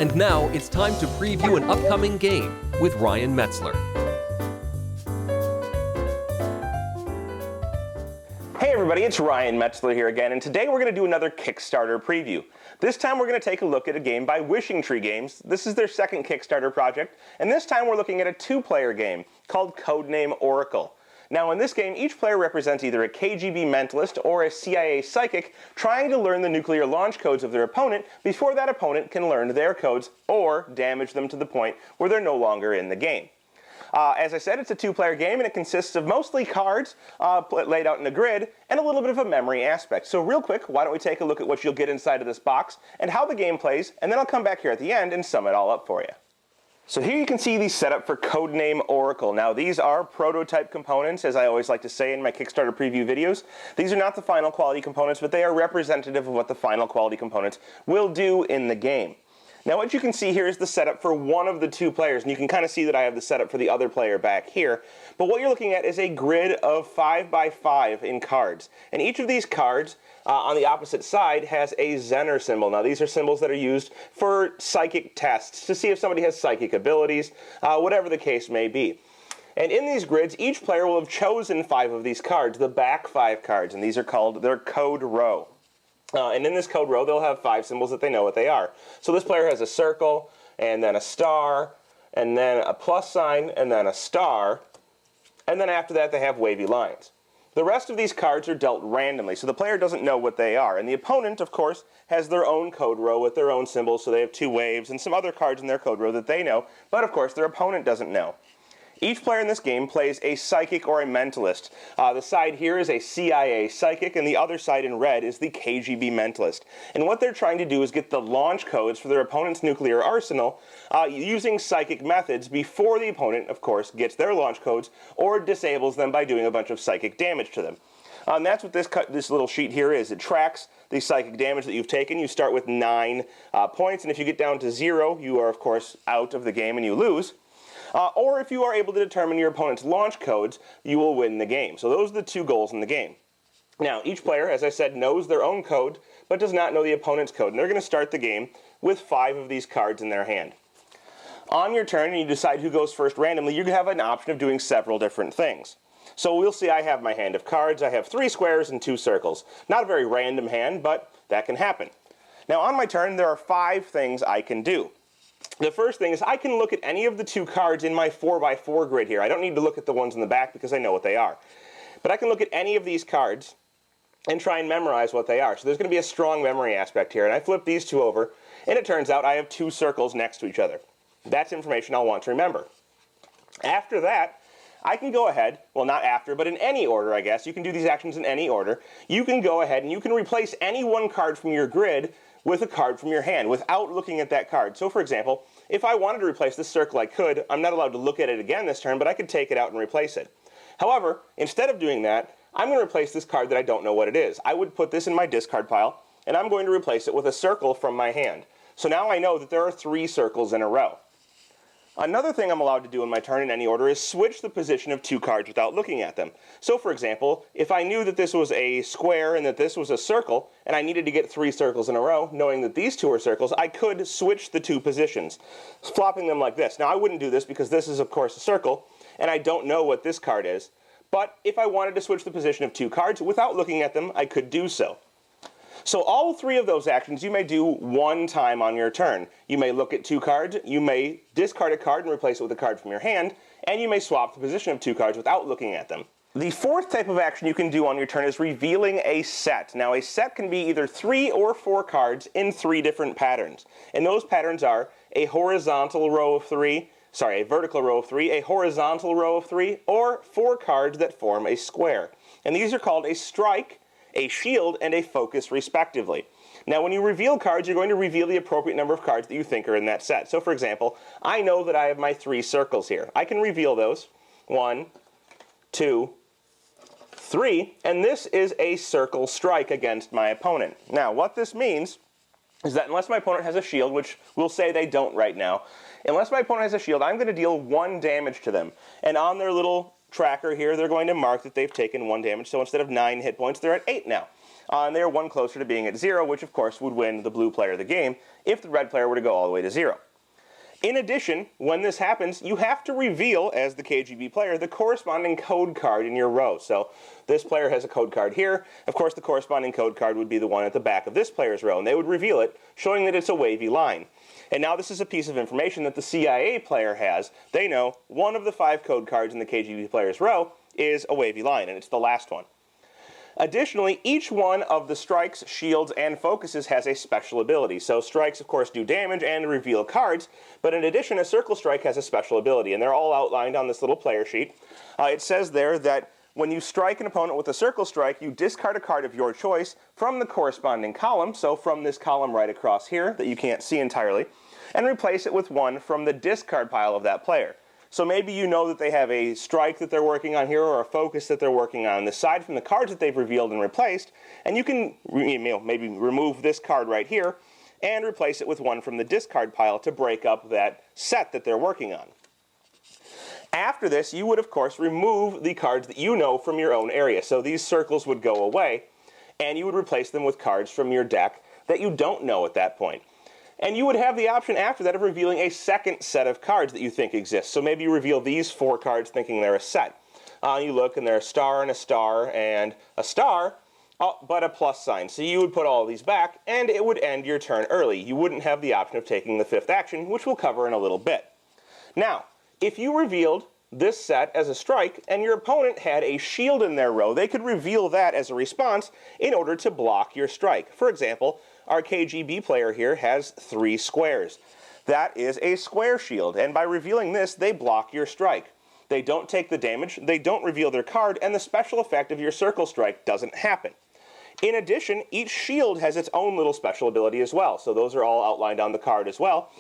And now it's time to preview an upcoming game with Ryan Metzler. Hey everybody, it's Ryan Metzler here again, and today we're going to do another Kickstarter preview. This time we're going to take a look at a game by Wishing Tree Games. This is their second Kickstarter project, and this time we're looking at a two-player game called Codename Oracle. Now in this game, each player represents either a KGB mentalist or a CIA psychic trying to learn the nuclear launch codes of their opponent before that opponent can learn their codes or damage them to the point where they're no longer in the game. As I said, it's a two-player game, and it consists of mostly cards laid out in a grid and a little bit of a memory aspect. So real quick, why don't we take a look at what you'll get inside of this box and how the game plays, and then I'll come back here at the end and sum it all up for you. So here you can see the setup for Codename Oracle. Now these are prototype components, as I always like to say in my Kickstarter preview videos. These are not the final quality components, but they are representative of what the final quality components will do in the game. Now what you can see here is the setup for one of the two players, and you can kind of see that I have the setup for the other player back here. But what you're looking at is a grid of 5x5 in cards. And each of these cards on the opposite side has a Zener symbol. Now these are symbols that are used for psychic tests, to see if somebody has psychic abilities, whatever the case may be. And in these grids, each player will have chosen 5 of these cards, the back 5 cards, and these are called their code row. And in this code row, they'll have 5 symbols that they know what they are. So this player has a circle, and then a star, and then a plus sign, and then a star, and then after that they have wavy lines. The rest of these cards are dealt randomly, so the player doesn't know what they are. And the opponent, of course, has their own code row with their own symbols, so they have 2 waves and some other cards in their code row that they know, but of course their opponent doesn't know. Each player in this game plays a psychic or a mentalist. The side here is a CIA psychic, and the other side in red is the KGB mentalist. And what they're trying to do is get the launch codes for their opponent's nuclear arsenal using psychic methods before the opponent, of course, gets their launch codes or disables them by doing a bunch of psychic damage to them. And that's what this little sheet here is. It tracks the psychic damage that you've taken. You start with 9 points, and if you get down to 0, you are, of course, out of the game and you lose. Or if you are able to determine your opponent's launch codes, you will win the game. So those are the 2 goals in the game. Now, each player, as I said, knows their own code, but does not know the opponent's code. And they're going to start the game with 5 of these cards in their hand. On your turn, and you decide who goes first randomly, you have an option of doing several different things. So we'll see I have my hand of cards. I have 3 squares and 2 circles. Not a very random hand, but that can happen. Now, on my turn, there are 5 things I can do. The first thing is I can look at any of the 2 cards in my 4x4 grid here. I don't need to look at the ones in the back because I know what they are. But I can look at any of these cards and try and memorize what they are. So there's going to be a strong memory aspect here. And I flip these 2 over, and it turns out I have 2 circles next to each other. That's information I'll want to remember. After that, I can go ahead, well not after, but in any order I guess. You can do these actions in any order. You can go ahead and you can replace any one card from your grid with a card from your hand without looking at that card. So for example, if I wanted to replace this circle, I could. I'm not allowed to look at it again this turn, but I could take it out and replace it. However, instead of doing that, I'm going to replace this card that I don't know what it is. I would put this in my discard pile, and I'm going to replace it with a circle from my hand. So now I know that there are 3 circles in a row. Another thing I'm allowed to do in my turn in any order is switch the position of 2 cards without looking at them. So for example, if I knew that this was a square and that this was a circle, and I needed to get 3 circles in a row, knowing that these 2 are circles, I could switch the 2 positions, flopping them like this. Now I wouldn't do this because this is of course a circle, and I don't know what this card is. But if I wanted to switch the position of 2 cards without looking at them, I could do so. So all 3 of those actions you may do one time on your turn. You may look at 2 cards, you may discard a card and replace it with a card from your hand, and you may swap the position of 2 cards without looking at them. The 4th type of action you can do on your turn is revealing a set. Now a set can be either 3 or 4 cards in 3 different patterns. And those patterns are a horizontal row of 3, a vertical row of 3, a horizontal row of 3, or 4 cards that form a square. And these are called a strike, a shield, and a focus respectively. Now when you reveal cards, you're going to reveal the appropriate number of cards that you think are in that set. So for example, I know that I have my 3 circles here. I can reveal those. 1, 2, 3, and this is a circle strike against my opponent. Now what this means is that unless my opponent has a shield, which we'll say they don't right now, unless my opponent has a shield, I'm going to deal 1 damage to them. And on their little tracker here, they're going to mark that they've taken 1 damage, so instead of 9 hit points, they're at 8 now. And they're one closer to being at 0, which of course would win the blue player the game if the red player were to go all the way to 0. In addition, when this happens, you have to reveal, as the KGB player, the corresponding code card in your row. So this player has a code card here. Of course, the corresponding code card would be the one at the back of this player's row, and they would reveal it, showing that it's a wavy line. And now this is a piece of information that the CIA player has. They know one of the 5 code cards in the KGB player's row is a wavy line, and it's the last one. Additionally, each one of the strikes, shields, and focuses has a special ability. So strikes, of course, do damage and reveal cards, but in addition, a circle strike has a special ability, and they're all outlined on this little player sheet. It says there that when you strike an opponent with a circle strike, you discard a card of your choice from the corresponding column, so from this column right across here that you can't see entirely, and replace it with one from the discard pile of that player. So maybe you know that they have a strike that they're working on here or a focus that they're working on aside from the cards that they've revealed and replaced, and you can maybe remove this card right here and replace it with one from the discard pile to break up that set that they're working on. After this, you would of course remove the cards that you know from your own area. So these circles would go away, and you would replace them with cards from your deck that you don't know at that point. And you would have the option after that of revealing a second set of cards that you think exists. So maybe you reveal these 4 cards thinking they're a set. You look and they're a star and a star and a star, but a plus sign. So you would put all these back and it would end your turn early. You wouldn't have the option of taking the 5th action, which we'll cover in a little bit. Now, if you revealed this set as a strike and your opponent had a shield in their row, they could reveal that as a response in order to block your strike. For example, our KGB player here has 3 squares. That is a square shield, and by revealing this, they block your strike. They don't take the damage, they don't reveal their card, and the special effect of your circle strike doesn't happen. In addition, each shield has its own little special ability as well, so those are all outlined on the card as well.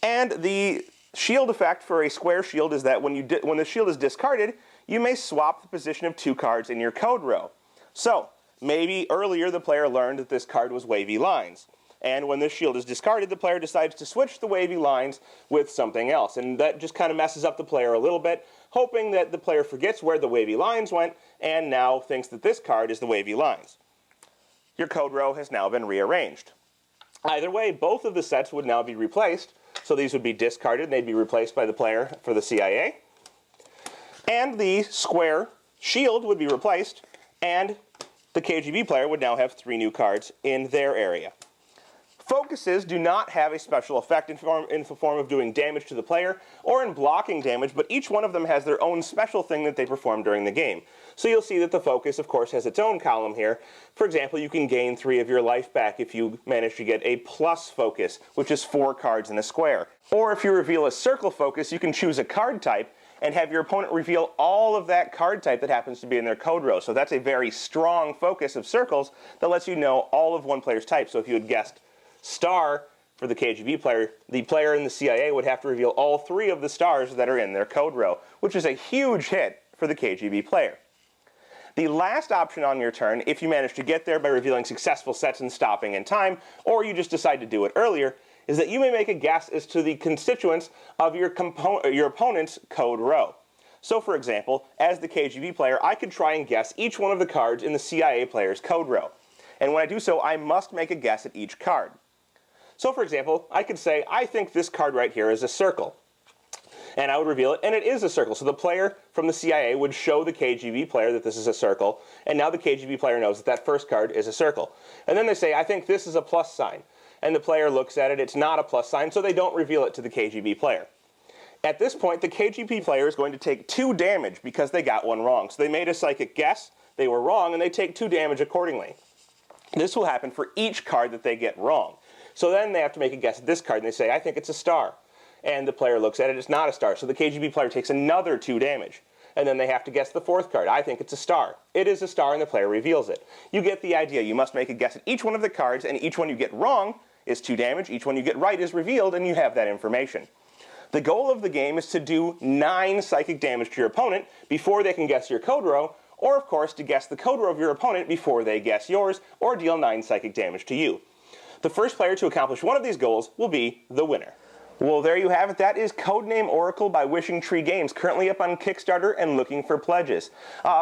And the shield effect for a square shield is that when the shield is discarded, you may swap the position of 2 cards in your code row. So, maybe earlier the player learned that this card was wavy lines, and when this shield is discarded, the player decides to switch the wavy lines with something else, and that just kind of messes up the player a little bit, hoping that the player forgets where the wavy lines went and now thinks that this card is the wavy lines. Your code row has now been rearranged. Either way, both of the sets would now be replaced, so these would be discarded and they'd be replaced by the player for the CIA, and the square shield would be replaced, and the KGB player would now have 3 new cards in their area. Focuses do not have a special effect in the form of doing damage to the player or in blocking damage, but each one of them has their own special thing that they perform during the game. So you'll see that the focus, of course, has its own column here. For example, you can gain 3 of your life back if you manage to get a plus focus, which is 4 cards in a square. Or if you reveal a circle focus, you can choose a card type and have your opponent reveal all of that card type that happens to be in their code row. So that's a very strong focus of circles that lets you know all of one player's type. So if you had guessed star for the KGB player, the player in the CIA would have to reveal all 3 of the stars that are in their code row, which is a huge hit for the KGB player. The last option on your turn, if you manage to get there by revealing successful sets and stopping in time, or you just decide to do it earlier, is that you may make a guess as to the constituents of your opponent's code row. So for example, as the KGB player, I could try and guess each one of the cards in the CIA player's code row. And when I do so, I must make a guess at each card. So for example, I could say, I think this card right here is a circle. And I would reveal it, and it is a circle. So the player from the CIA would show the KGB player that this is a circle, and now the KGB player knows that that first card is a circle. And then they say, I think this is a plus sign. And the player looks at it, it's not a plus sign, so they don't reveal it to the KGB player. At this point, the KGB player is going to take 2 damage because they got one wrong. So they made a psychic guess, they were wrong, and they take 2 damage accordingly. This will happen for each card that they get wrong. So then they have to make a guess at this card, and they say, I think it's a star. And the player looks at it, it's not a star. So the KGB player takes another 2 damage. And then they have to guess the 4th card. I think it's a star. It is a star, and the player reveals it. You get the idea. You must make a guess at each one of the cards, and each one you get wrong is 2 damage. Each one you get right is revealed, and you have that information. The goal of the game is to do 9 psychic damage to your opponent before they can guess your code row, or of course to guess the code row of your opponent before they guess yours, or deal 9 psychic damage to you. The first player to accomplish one of these goals will be the winner. Well, there you have it. That is Codename Oracle by Wishing Tree Games, currently up on Kickstarter and looking for pledges.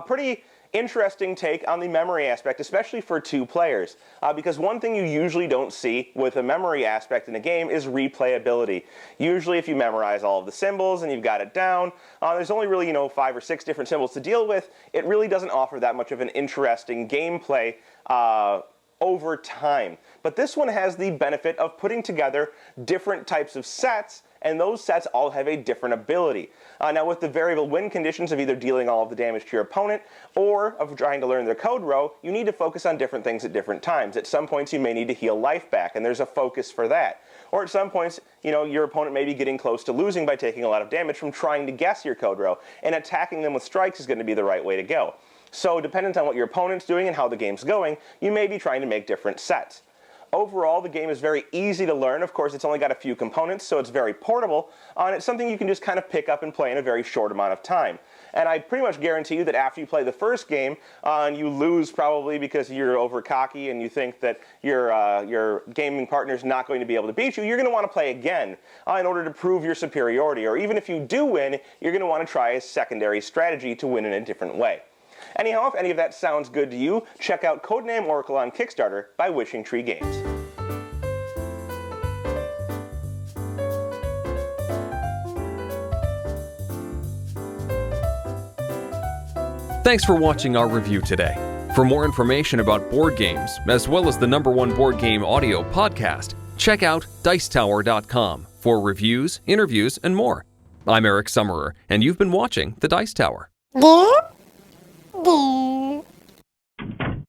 Pretty interesting take on the memory aspect, especially for two players, because one thing you usually don't see with a memory aspect in a game is replayability. Usually if you memorize all of the symbols and you've got it down, there's only really 5 or 6 different symbols to deal with. It really doesn't offer that much of an interesting gameplay over time. But this one has the benefit of putting together different types of sets, and those sets all have a different ability. Now with the variable win conditions of either dealing all of the damage to your opponent or of trying to learn their code row, you need to focus on different things at different times. At some points you may need to heal life back, and there's a focus for that. Or at some points, your opponent may be getting close to losing by taking a lot of damage from trying to guess your code row, and attacking them with strikes is going to be the right way to go. So dependent on what your opponent's doing and how the game's going, you may be trying to make different sets. Overall, the game is very easy to learn. Of course, it's only got a few components, so it's very portable, and it's something you can just kind of pick up and play in a very short amount of time. And I pretty much guarantee you that after you play the first game, and you lose probably because you're over cocky and you think that your gaming partner's not going to be able to beat you, you're going to want to play again in order to prove your superiority. Or even if you do win, you're going to want to try a secondary strategy to win in a different way. Anyhow, if any of that sounds good to you, check out Codename Oracle on Kickstarter by Wishing Tree Games. Thanks for watching our review today. For more information about board games, as well as the #1 board game audio podcast, check out Dicetower.com for reviews, interviews, and more. I'm Eric Summerer, and you've been watching The Dice Tower. There.